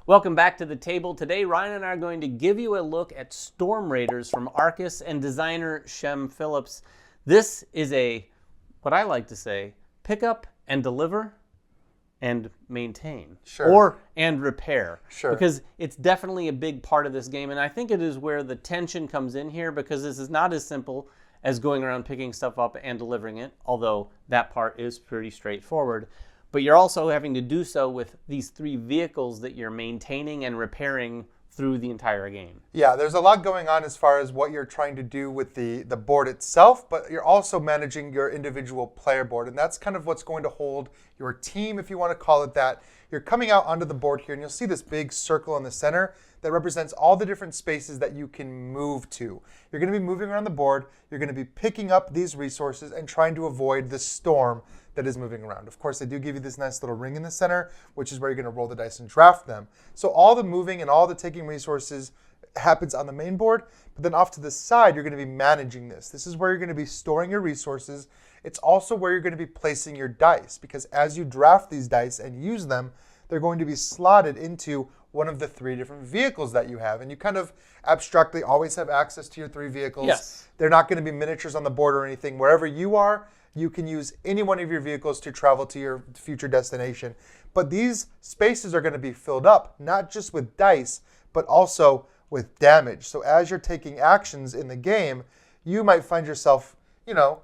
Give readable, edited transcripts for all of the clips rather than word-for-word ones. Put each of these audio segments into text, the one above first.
Welcome back to the table. Today, Ryan and I are going to give you a look at Storm Raiders from Arcus and designer Shem Phillips. This is what I like to say, pick up and deliver and maintain. Sure. And repair. Sure. Because it's definitely a big part of this game, and I think it is where the tension comes in here, because this is not as simple as going around picking stuff up and delivering it, although that part is pretty straightforward. But you're also having to do so with these 3 vehicles that you're maintaining and repairing through the entire game. Yeah, there's a lot going on as far as what you're trying to do with the board itself, but you're also managing your individual player board, and that's kind of what's going to hold your team, if you want to call it that. You're coming out onto the board here, and you'll see this big circle in the center that represents all the different spaces that you can move to. You're going to be moving around the board, you're going to be picking up these resources and trying to avoid the storm that is moving around. Of course, they do give you this nice little ring in the center, which is where you're going to roll the dice and draft them. So all the moving and all the taking resources happens on the main board, but then off to the side, you're going to be managing this. This is where you're going to be storing your resources. It's also where you're going to be placing your dice, because as you draft these dice and use them, they're going to be slotted into one of the 3 different vehicles that you have. And you kind of abstractly always have access to your 3 vehicles. Yes. They're not going to be miniatures on the board or anything. Wherever you are, you can use any one of your vehicles to travel to your future destination. But these spaces are going to be filled up, not just with dice, but also with damage. So as you're taking actions in the game, you might find yourself,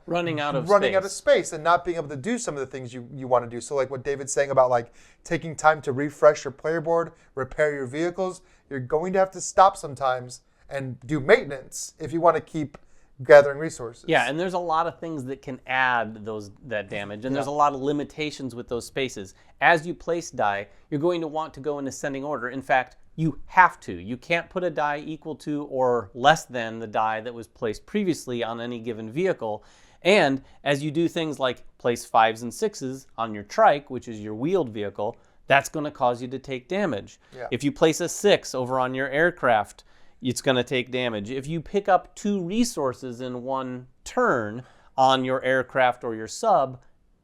running out of space and not being able to do some of the things you want to do. So like what David's saying about like taking time to refresh your player board, repair your vehicles, you're going to have to stop sometimes and do maintenance if you want to keep gathering resources. Yeah, and there's a lot of things that can add that damage, and there's a lot of limitations with those spaces. As you place die, you're going to want to go in ascending order. In fact, you have to. You can't put a die equal to or less than the die that was placed previously on any given vehicle. And as you do things like place 5s and 6s on your trike, which is your wheeled vehicle, that's going to cause you to take damage. Yeah. If you place a 6 over on your aircraft, it's going to take damage. If you pick up 2 resources in one turn on your aircraft or your sub,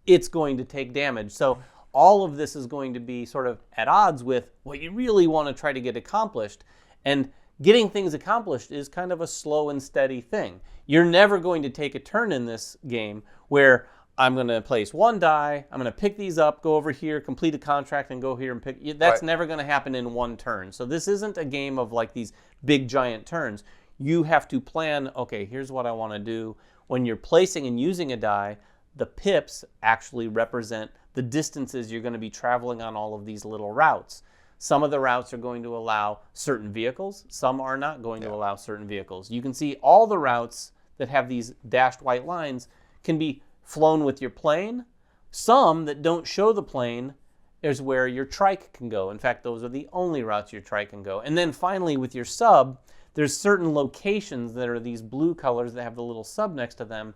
it's going to take damage. So all of this is going to be sort of at odds with what you really want to try to get accomplished. And getting things accomplished is kind of a slow and steady thing. You're never going to take a turn in this game where I'm going to place 1 die, I'm going to pick these up, go over here, complete a contract, and go here and pick. That's never going to happen in one turn. So this isn't a game of like these big giant turns. You have to plan, okay, here's what I want to do. When you're placing and using a die, the pips actually represent the distances you're going to be traveling on all of these little routes. Some of the routes are going to allow certain vehicles. Some are not going to allow certain vehicles. You can see all the routes that have these dashed white lines can be flown with your plane. Some that don't show the plane is where your trike can go. In fact, those are the only routes your trike can go. And then finally with your sub, there's certain locations that are these blue colors that have the little sub next to them.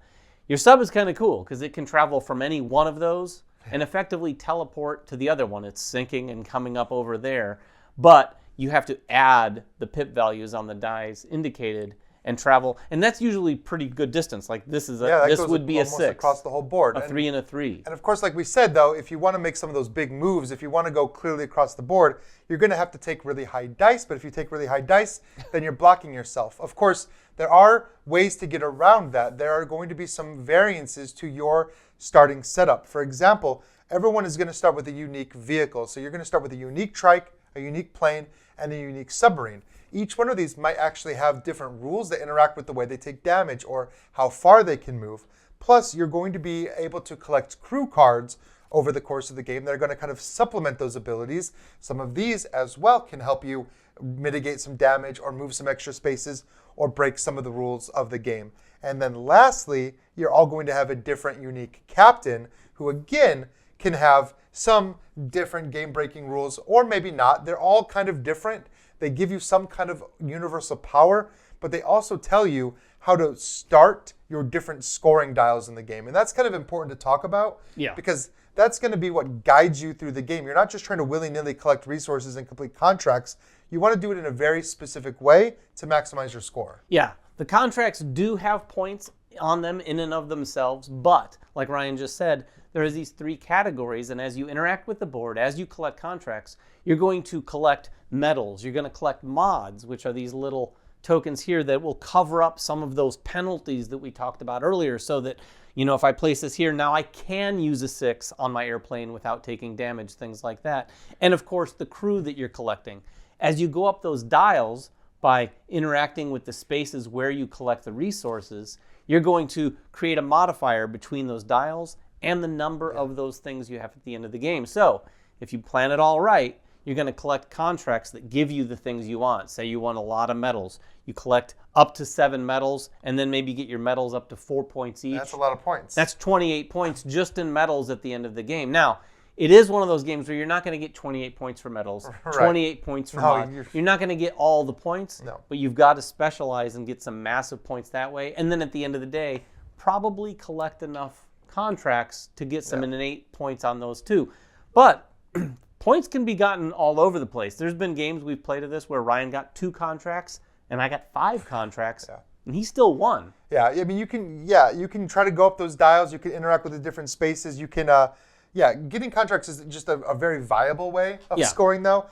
Your sub is kind of cool because it can travel from any one of those and effectively teleport to the other one. It's sinking and coming up over there. But you have to add the pip values on the dies indicated and travel, and that's usually pretty good distance. Like this would be a 6 across the whole board, a 3 and a 3. And of course, like we said though, if you want to make some of those big moves, if you want to go clearly across the board, you're going to have to take really high dice. But if you take really high dice, then you're blocking yourself. Of course, there are ways to get around that. There are going to be some variances to your starting setup. For example, everyone is going to start with a unique vehicle. So you're going to start with a unique trike, a unique plane, and a unique submarine. Each one of these might actually have different rules that interact with the way they take damage or how far they can move. Plus, you're going to be able to collect crew cards over the course of the game that are going to kind of supplement those abilities. Some of these as well can help you mitigate some damage or move some extra spaces or break some of the rules of the game. And then lastly, you're all going to have a different unique captain who again can have some different game-breaking rules or maybe not. They're all kind of different. They give you some kind of universal power, but they also tell you how to start your different scoring dials in the game. And that's kind of important to talk about because that's going to be what guides you through the game. You're not just trying to willy-nilly collect resources and complete contracts. You want to do it in a very specific way to maximize your score. Yeah, the contracts do have points on them in and of themselves, but like Ryan just said, there are these 3 categories, and as you interact with the board, as you collect contracts, you're going to collect medals, you're going to collect mods, which are these little tokens here that will cover up some of those penalties that we talked about earlier, so that, you know, if I place this here, now I can use a 6 on my airplane without taking damage, things like that. And of course, the crew that you're collecting. As you go up those dials, by interacting with the spaces where you collect the resources, you're going to create a modifier between those dials and the number of those things you have at the end of the game. So if you plan it all right, you're going to collect contracts that give you the things you want. Say you want a lot of medals. You collect up to 7 medals, and then maybe get your medals up to 4 points each. That's a lot of points. That's 28 points just in medals at the end of the game. Now, it is one of those games where you're not going to get 28 points for medals, Right. 28 points for mods. You're not going to get all the points, but you've got to specialize and get some massive points that way. And then at the end of the day, probably collect enough contracts to get some innate points on those too. But points can be gotten all over the place. There's been games we've played of this where Ryan got 2 contracts and I got 5 contracts, and he still won. Yeah, I mean, you can try to go up those dials. You can interact with the different spaces. You can, getting contracts is just a very viable way of scoring, though.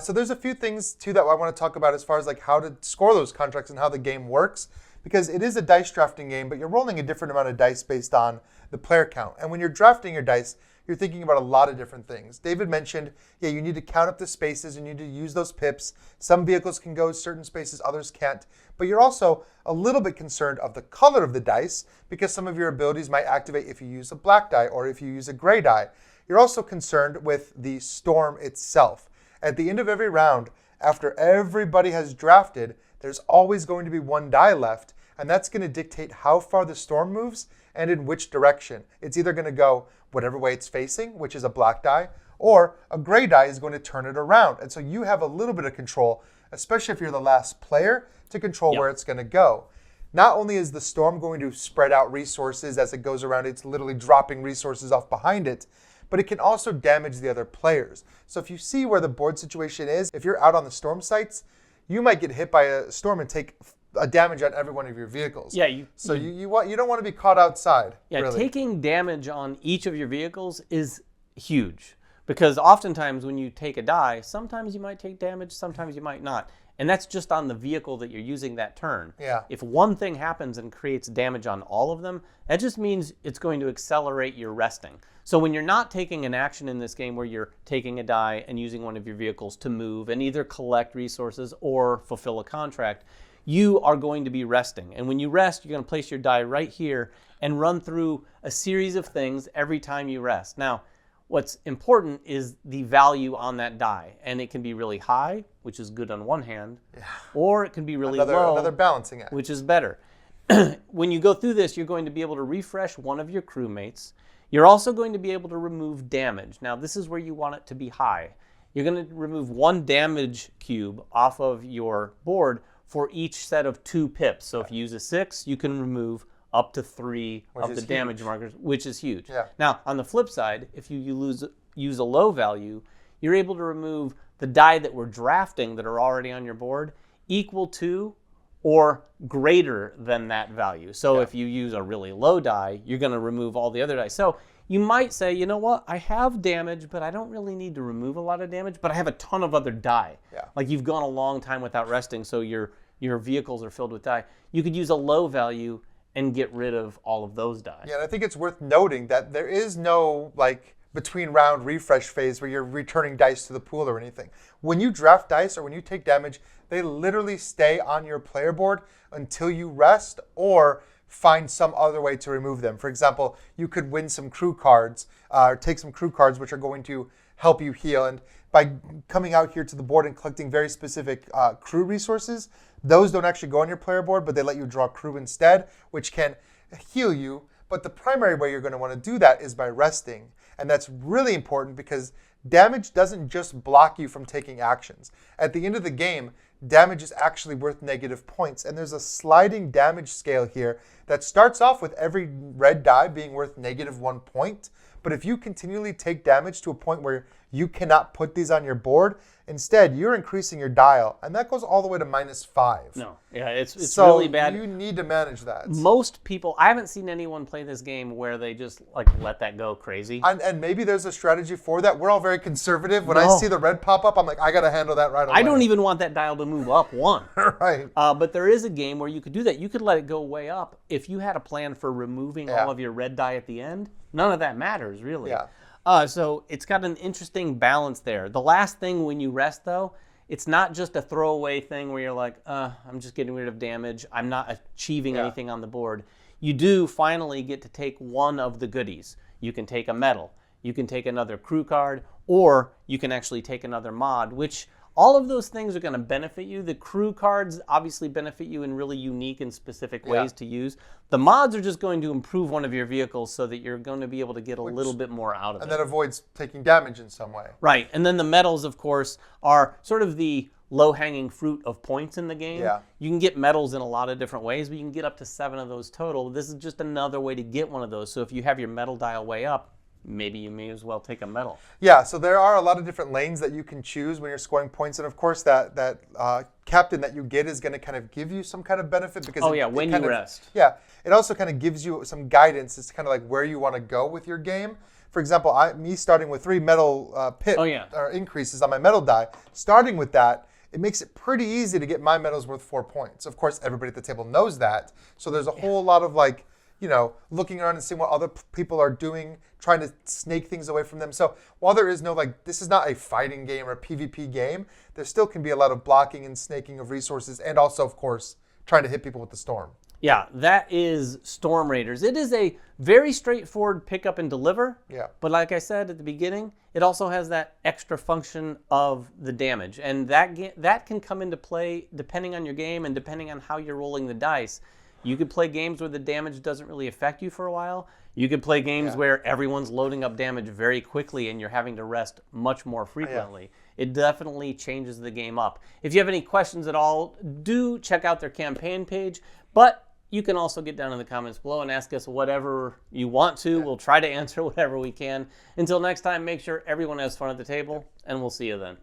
So there's a few things too that I want to talk about as far as like how to score those contracts and how the game works, because it is a dice drafting game, but you're rolling a different amount of dice based on the player count. And when you're drafting your dice, you're thinking about a lot of different things. David mentioned, you need to count up the spaces, you need to use those pips. Some vehicles can go certain spaces, others can't. But you're also a little bit concerned of the color of the dice, because some of your abilities might activate if you use a black die or if you use a gray die. You're also concerned with the storm itself. At the end of every round, after everybody has drafted, there's always going to be 1 die left, and that's going to dictate how far the storm moves and in which direction. It's either going to go whatever way it's facing, which is a black die, or a gray die is going to turn it around. And so you have a little bit of control, especially if you're the last player, to control where it's going to go. Not only is the storm going to spread out resources as it goes around, it's literally dropping resources off behind it, but it can also damage the other players. So if you see where the board situation is, if you're out on the storm sites, you might get hit by a storm and take a damage on every one of your vehicles. Yeah, you don't want to be caught outside. Yeah, really. Taking damage on each of your vehicles is huge, because oftentimes when you take a die, sometimes you might take damage, sometimes you might not. And that's just on the vehicle that you're using that turn. Yeah. If one thing happens and creates damage on all of them, that just means it's going to accelerate your resting. So when you're not taking an action in this game where you're taking a die and using one of your vehicles to move and either collect resources or fulfill a contract, you are going to be resting. And when you rest, you're going to place your die right here and run through a series of things every time you rest. Now, what's important is the value on that die. And it can be really high, which is good on one hand, or it can be really low, another balancing act, which is better. When you go through this, you're going to be able to refresh one of your crewmates. You're also going to be able to remove damage. Now, this is where you want it to be high. You're going to remove 1 damage cube off of your board for each set of 2 pips. So if you use a 6, you can remove up to 3 of the damage markers, which is huge. Yeah. Now, on the flip side, if you use a low value, you're able to remove the die that we're drafting that are already on your board equal to or greater than that value. So if you use a really low die, you're going to remove all the other dice. So you might say, you know what, I have damage, but I don't really need to remove a lot of damage, but I have a ton of other die. Yeah. Like you've gone a long time without resting, so your vehicles are filled with die. You could use a low value and get rid of all of those die. Yeah, and I think it's worth noting that there is no between round refresh phase where you're returning dice to the pool or anything. When you draft dice or when you take damage, they literally stay on your player board until you rest or find some other way to remove them. For example, you could win some crew cards, or take some crew cards which are going to help you heal. And by coming out here to the board and collecting very specific crew resources, those don't actually go on your player board, but they let you draw crew instead, which can heal you. But the primary way you're going to want to do that is by resting. And that's really important because damage doesn't just block you from taking actions. At the end of the game, damage is actually worth negative points. And there's a sliding damage scale here that starts off with every red die being worth -1 point. But if you continually take damage to a point where you cannot put these on your board. Instead, you're increasing your dial, and that goes all the way to -5. No, yeah, it's so really bad. You need to manage that. Most people, I haven't seen anyone play this game where they just like let that go crazy. And maybe there's a strategy for that. We're all very conservative. When I No. see the red pop up, I'm like, I got to handle that right away. I don't even want that dial to move up one. Right. But there is a game where you could do that. You could let it go way up. If you had a plan for removing all of your red die at the end, none of that matters, really. Yeah. So it's got an interesting balance there. The last thing when you rest, though, it's not just a throwaway thing where you're like, I'm just getting rid of damage. I'm not achieving anything on the board. You do finally get to take one of the goodies. You can take a medal. You can take another crew card, or you can actually take another mod, which all of those things are going to benefit you. The crew cards obviously benefit you in really unique and specific ways to use. The mods are just going to improve one of your vehicles so that you're going to be able to get a little bit more out of it. And that avoids taking damage in some way. Right. And then the medals, of course, are sort of the low-hanging fruit of points in the game. Yeah. You can get medals in a lot of different ways, but you can get up to 7 of those total. This is just another way to get one of those. So if you have your medal dial way up, maybe you may as well take a medal. Yeah, so there are a lot of different lanes that you can choose when you're scoring points. And of course, that captain that you get is going to kind of give you some kind of benefit. Because when you rest. Yeah, it also kind of gives you some guidance as to kind of like where you want to go with your game. For example, me starting with 3 medal or increases on my medal die, starting with that, it makes it pretty easy to get my medals worth 4 points. Of course, everybody at the table knows that. So there's a whole lot of like, looking around and seeing what other people are doing, trying to snake things away from them. So while there is no, this is not a fighting game or a PvP game, there still can be a lot of blocking and snaking of resources, and also, of course, trying to hit people with the storm. Yeah, that is Storm Raiders. It is a very straightforward pick up and deliver. Yeah. But like I said at the beginning, it also has that extra function of the damage. And that can come into play depending on your game and depending on how you're rolling the dice. You could play games where the damage doesn't really affect you for a while. You could play games where everyone's loading up damage very quickly and you're having to rest much more frequently. It definitely changes the game up. If you have any questions at all, do check out their campaign page. But you can also get down in the comments below and ask us whatever you want to. We'll try to answer whatever we can. Until next time, make sure everyone has fun at the table, and we'll see you then.